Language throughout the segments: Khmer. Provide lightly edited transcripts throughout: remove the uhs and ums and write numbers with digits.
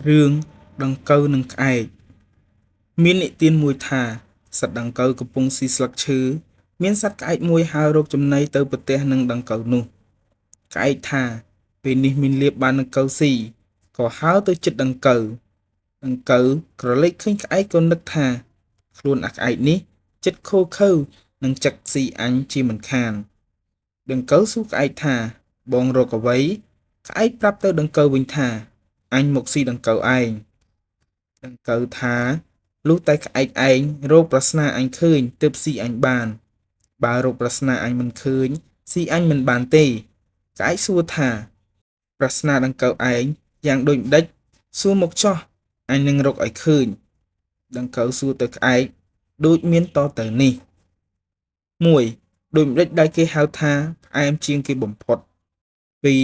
រឿងដង្កូវនិងក្អែកមាននិទានមួយថាសត្វដង្កូវកំពុងស៊ីស្លឹកឈើមានសត្វក្អែកមួយហើររកចំណីទៅប្រទះនឹងដង្កូវនោះក្អែកថាពេលនេះមានលៀបបានដង្កូវស៊ីក៏ហើរទៅជិតដង្កូវក្រឡេកឃើញក្អែកក៏នឹកថាខ្លួនអាក្អែកនេះចិត្តឃោរឃៅនឹងចឹកស៊ីអញជាមិនខានដង្កូវសួរក្អែកថាបងរកអ្វីក្អែកប្រាប់ទៅដង្កូវវិញថាអញមកស៊ីដង្កូវឯងដង្កូវថាលុះតែក្អែកឯងរកប្រស្នាអញឃើញទើបស៊ីអញបានបើរកប្រស្នាអញមិនឃើញស៊ីអញមិនបានទេក្អែកសួរថាប្រស្នាដង្កូវឯងយ៉ាងដូចម្ដេចសួរមកចោះអញនឹងរកឲ្យឃើញដង្កូវសួរទៅក្អែកដូចមានតទៅនេះ1ដូចម្ដេចដែលគេហៅថាផ្អែមជាងគេបំផុត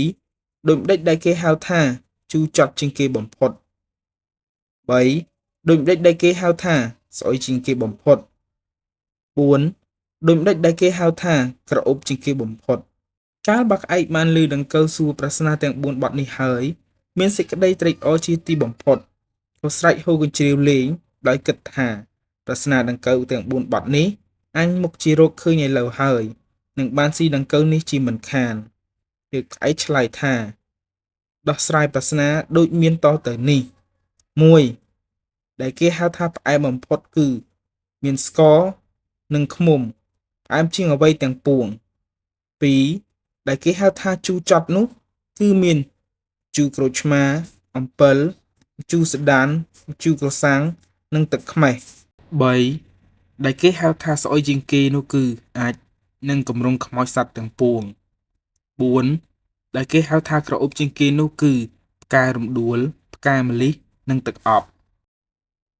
2ដូចម្ដេចដែលគេហៅថាជូរចត់ជាងគេបំផុត3ដូចម្ដេចដែលគេហៅថាស្អុយជាងគេបំផុត4ដូចម្ដេចដែលគេហៅថាក្រអូបជាងគេបំផុតកាលបើក្អែកបានឮដង្កូវសួរប្រស្នាទាំង4បទនេះហើយមានសេចក្តីត្រេកអរជាទីបំផុតក៏ស្រែកហ៊ោកញ្ជ្រៀវលេងដោយគិតថាប្រស្នាដង្កូវទាំង4បទនេះអញមុខជារកឃើញឥឡូវហើយនឹងបានស៊ីដង្កូវនេះជាមិនខានទើបក្អែកឆ្លើយថាដោះស្រាយប្រស្នាដូចមានតទៅនេះ1ដែលគេហៅថាផ្អែមបំផុតគឺមានស្ករនិងឃ្មុំផ្អែមជាងអ្វីទាំងពួង2ដែលគេហៅថាជូរចត់នោះគឺមានជូរក្រូចឆ្មាអំពិលជូរស្ដានជូរក្រសាំងនិងទឹកខ្មេះ3ដែលគេហៅថាស្អុយជាងគេនោះគឺអាចនិងកម្រងខ្មោចសត្វទាំងពួង4ដែលគេហៅថាក្រអូបជាងគេនោះគឺផ្ការំដួលផ្កាម្លិះនិងទឹកអប់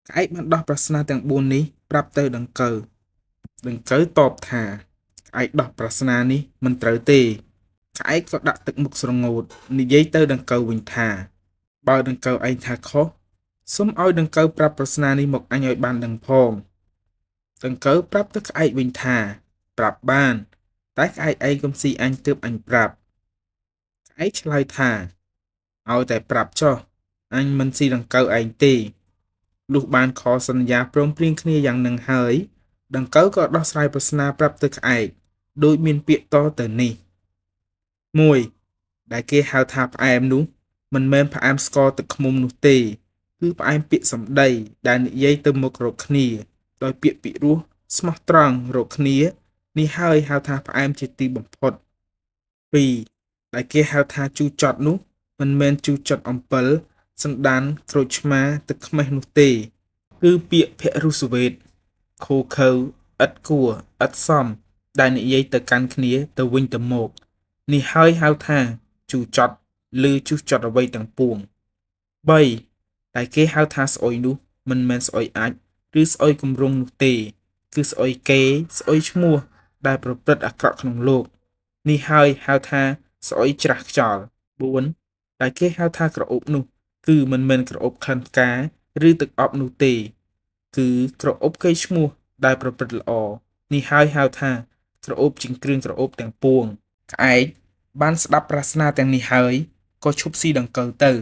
ក្អែកបានដោះប្រស្នាទាំង4នេះប្រាប់ទៅដង្កូវតបថាក្អែកដោះប្រស្នានេះមិនត្រូវទេក្អែកក៏ដាក់ទឹកមុខស្រងូតនិយាយទៅដង្កូវវិញថាបើដង្កូវឯងថាខុសសូមឲ្យដង្កូវប្រាប់ប្រស្នានេះមកអញឲ្យបានដឹងផងដង្កូវប្រាប់ទៅក្អែកវិញថាប្រាប់បានតែក្អែកឯងកុំស៊ីអញទើបអញប្រាប់ក្អែកឆ្លើយថាឲ្យតែប្រាប់ចុះអញមិនស៊ីដង្កូវឯងទេលុះបានខសន្យាព្រមព្រៀងគ្នាយ៉ាងនឹងហើយដង្កូវក៏ដោះស្រាយប្រស្នាប្រាប់ទៅក្អែកដោយមានពាក្យតទៅនេះ1ដែលគេហៅថាផ្អែមនោះមិនមែនផ្អែមស្ករទឹកឃ្មុំនោះទេគឺផ្អែមពាក្យសម្ដីដែលនិយាយទៅមុខរកគ្នាដោយពាក្យពិរោះស្មោះត្រង់រកគ្នានេះហើយហៅថាផ្អែមជាទីបំផុត2ដែលគេហៅថាជូរចត់នោះមិនមែនជូរចត់អំពិលសណ្ដានក្រូចឆ្មាទឹកខ្មេះនោះទេគឺពាក្យភរុសវេទខូខើឥតគួរឥតសមដែលនិយាយទៅកាន់គ្នាទៅវិញទៅមកនេះហើយហៅថាជូរចត់ឬជូរចត់អ្វីទាំងពួង3ដែលគេហៅថាស្អុយនោះមិនមែនស្អុយអាចឬស្អុយគម្រងនោះទេគឺស្អុយគេស្អុយឈ្មោះដែលប្រព្រឹត្តអាក្រក់ក្នុងលោកនេះហើយហៅថាស្អុយច្រាស់ខ្យល់4ដែលគេហៅថាក្រអូបនោះគឺមិនមែនក្រអូបក្លិនផ្កាឬទឹកអប់នោះទេគឺក្រអូបកេរ្តិ៍ឈ្មោះដែលប្រព្រឹត្តល្អនេះហើយហៅថាក្រអូបជាងគ្រឿងក្រអូបទាំងពួងក្អែកបានស្ដាប់ប្រស្នាទាំងនេះហើយក៏ឈប់ស៊ីដង្កូវទៅ